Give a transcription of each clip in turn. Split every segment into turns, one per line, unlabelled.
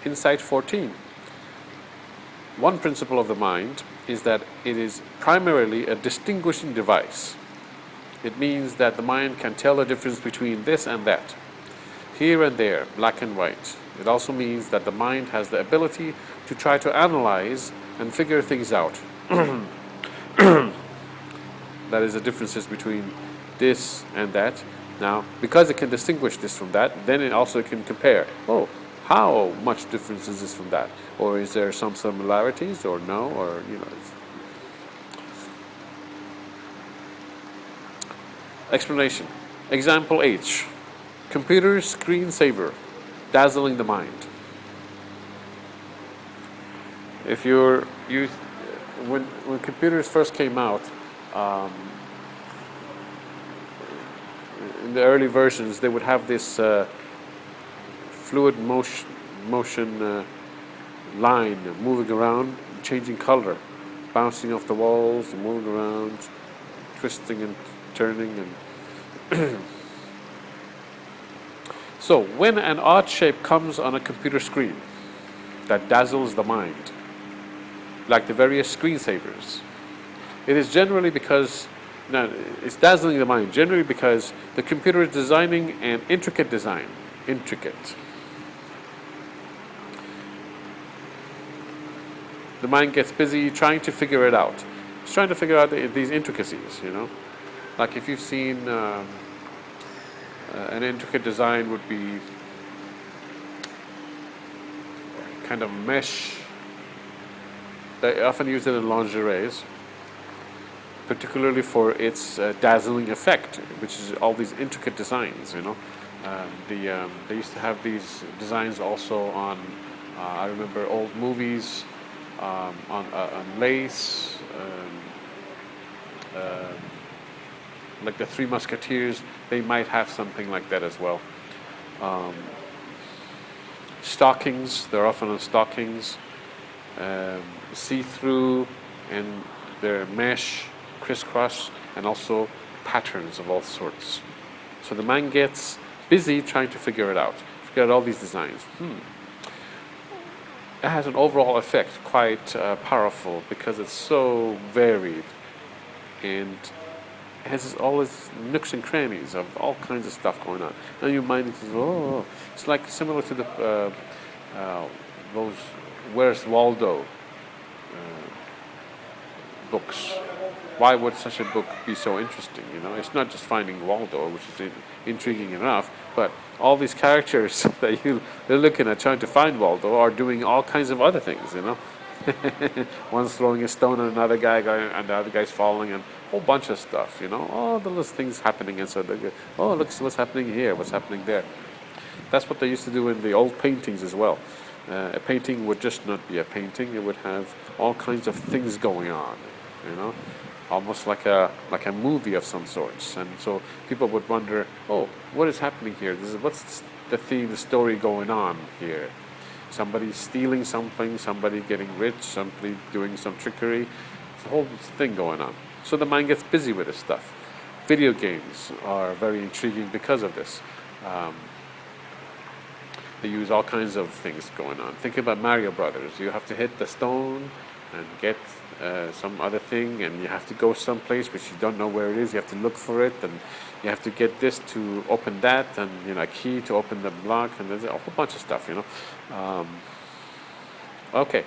Insight 14. One principle of the mind is that it is primarily a distinguishing device. It means that the mind can tell the difference between this and that, here and there, black and white. It also means that the mind has the ability to try to analyze and figure things out. That is the differences between this and that. Now, because it can distinguish this from that, then it also can compare. Oh, how much difference is this from that? Or is there some similarities, or no, or, Explanation. Example H. Computer screensaver, dazzling the mind. If when computers first came out, in the early versions, they would have this fluid motion line moving around, changing color, bouncing off the walls, and moving around, twisting and turning. And so when an odd shape comes on a computer screen that dazzles the mind, like the various screensavers, it is generally because it's dazzling the mind generally because the computer is designing an intricate design. Intricate. The mind gets busy trying to figure it out. It's trying to figure out these intricacies, Like if you've seen an intricate design would be kind of mesh. They often use it in lingeries, particularly for its dazzling effect, which is all these intricate designs, They used to have these designs also on, I remember old movies, on lace, like the Three Musketeers, they might have something like that as well. Stockings, they're often on stockings, see-through, and they're mesh, crisscross, and also patterns of all sorts. So the mind gets busy trying to figure it out, figure out all these designs. It has an overall effect, quite powerful, because it's so varied, and it has all its nooks and crannies of all kinds of stuff going on. And your mind is, it's like similar to the those Where's Waldo books. Why would such a book be so interesting? It's not just finding Waldo, which is intriguing enough, but all these characters that they're looking at trying to find Waldo are doing all kinds of other things. One's throwing a stone at another guy, and the other guy's falling, and a whole bunch of stuff. All the little things happening, and so they go, oh, look what's happening here, what's happening there. That's what they used to do in the old paintings as well. A painting would just not be a painting; it would have all kinds of things going on. Almost like a movie of some sorts. And so people would wonder, oh, what is happening here? What's the theme, the story going on here? Somebody stealing something, somebody getting rich, somebody doing some trickery. It's a whole thing going on. So the mind gets busy with this stuff. Video games are very intriguing because of this. They use all kinds of things going on. Think about Mario Brothers. You have to hit the stone and get some other thing, and you have to go someplace which you don't know where it is. You have to look for it, and you have to get this to open that, and a key to open the block, and there's a whole bunch of stuff. Okay.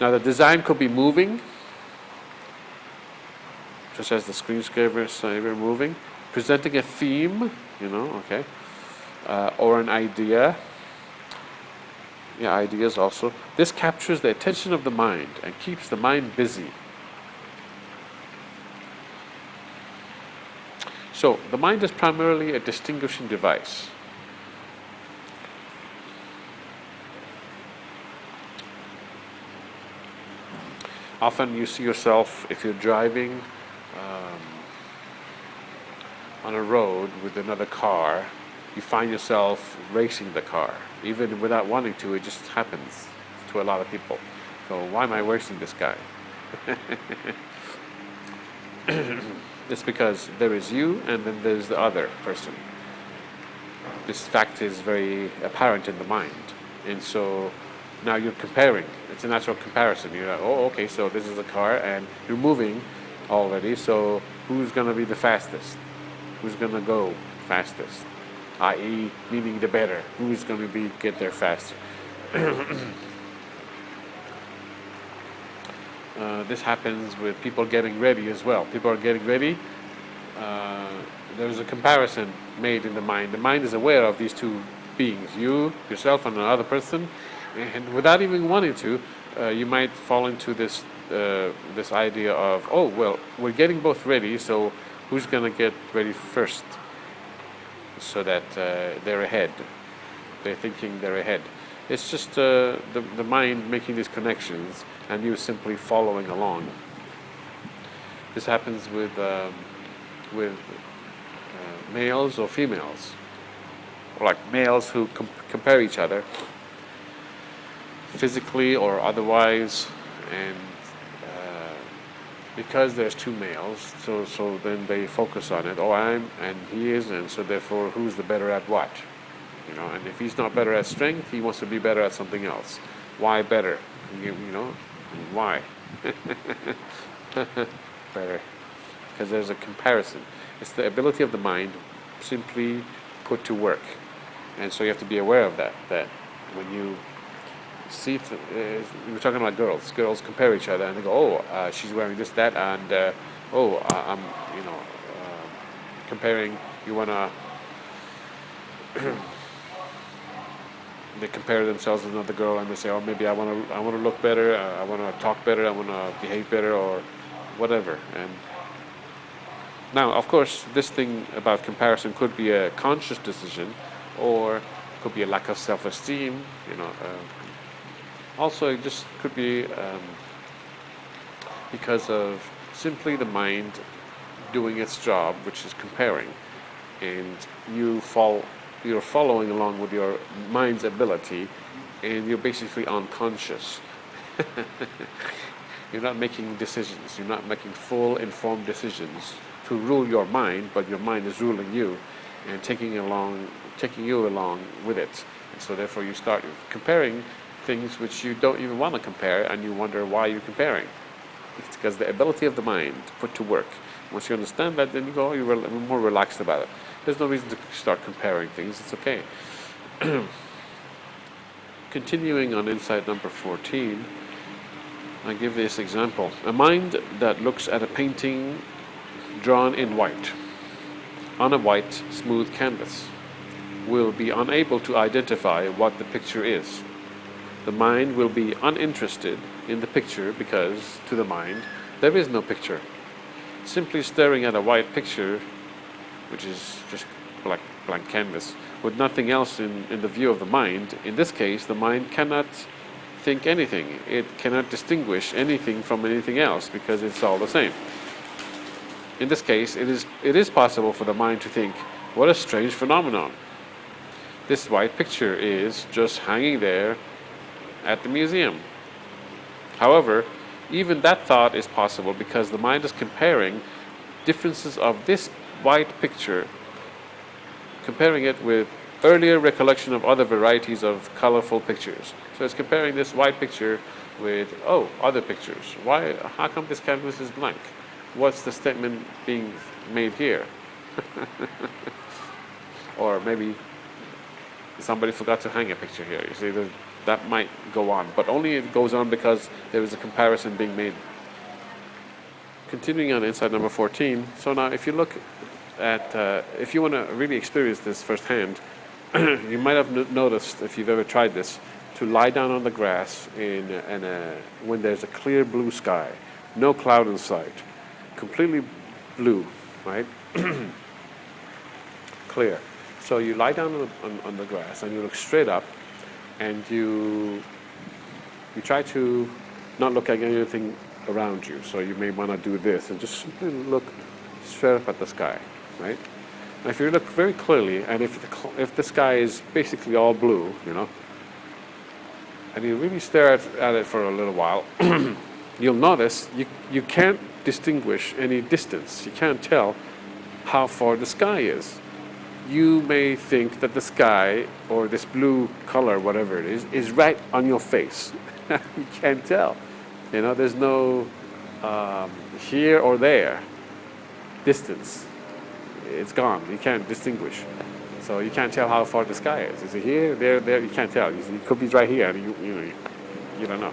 Now the design could be moving, just as the screensaver moving, presenting a theme, okay, or an idea. Yeah, ideas also. This captures the attention of the mind and keeps the mind busy. So, the mind is primarily a distinguishing device. Often you see yourself, if you're driving on a road with another car, you find yourself racing the car. Even without wanting to, it just happens to a lot of people. So why am I racing this guy? It's because there is you, and then there's the other person. this fact is very apparent in the mind. And so now you're comparing. It's a natural comparison. You're like, oh, okay, so this is a car and you're moving already, so who's going to be the fastest? Who's going to go fastest? I.e., meaning the better. Who's going to get there faster? This happens with people getting ready as well. People are getting ready. There's a comparison made in the mind. The mind is aware of these two beings, you, yourself, and another person, and without even wanting to, you might fall into this idea of, oh, well, we're getting both ready, so who's going to get ready first? So that they're ahead. They're thinking they're ahead. It's just the mind making these connections, and you simply following along. This happens with males or females, or like males who compare each other physically or otherwise, and because there's two males, so then they focus on it. Oh, I'm and he is, and so therefore, who's the better at what? You know, and if he's not better at strength, he wants to be better at something else. Why better? You know, why? Better, because there's a comparison. It's the ability of the mind simply put to work, and so you have to be aware of that. That when you see, we're talking about girls. Girls compare each other, and they go, "Oh, she's wearing this, that," and I'm, comparing. You wanna. They compare themselves with another girl, and they say, "Oh, maybe I wanna look better. I wanna talk better. I wanna behave better, or whatever." And now, of course, this thing about comparison could be a conscious decision, or could be a lack of self-esteem. Also, it just could be because of simply the mind doing its job, which is comparing, and you're following along with your mind's ability, and you're basically unconscious. You're not making decisions. You're not making full informed decisions to rule your mind, but your mind is ruling you and taking you along with it. And so therefore you start comparing things which you don't even want to compare, and you wonder why you're comparing. It's because the ability of the mind put to work. Once you understand that, then you're more relaxed about it. There's no reason to start comparing things. It's okay. Continuing on insight number 14, I give this example. A mind that looks at a painting drawn in white, on a white, smooth canvas, will be unable to identify what the picture is. The mind will be uninterested in the picture because, to the mind, there is no picture. Simply staring at a white picture, which is just blank canvas, with nothing else in the view of the mind, in this case, the mind cannot think anything. It cannot distinguish anything from anything else because it's all the same. In this case, it is possible for the mind to think, what a strange phenomenon. This white picture is just hanging there at the museum. However, even that thought is possible because the mind is comparing differences of this white picture, comparing it with earlier recollection of other varieties of colorful pictures. So it's comparing this white picture with, other pictures. How come this canvas is blank? What's the statement being made here? Or maybe somebody forgot to hang a picture here. You see, that might go on, but only it goes on because there is a comparison being made. Continuing on insight number 14. So now if you look at, if you want to really experience this firsthand, you might have noticed, if you've ever tried this, to lie down on the grass when there's a clear blue sky, no cloud in sight, completely blue, right? Clear. So you lie down on the grass and you look straight up, and you try to not look at anything around you. So you may want to do this and just simply look straight up at the sky, right? And if you look very clearly, and if the sky is basically all blue, and you really stare at it for a little while, you'll notice you can't distinguish any distance. You can't tell how far the sky is. you may think that the sky or this blue color, whatever it is right on your face. You can't tell. You know, there's no here or there distance. It's gone. You can't distinguish. So you can't tell how far the sky is. Is it here, there, there? You can't tell. It could be right here, and you don't know.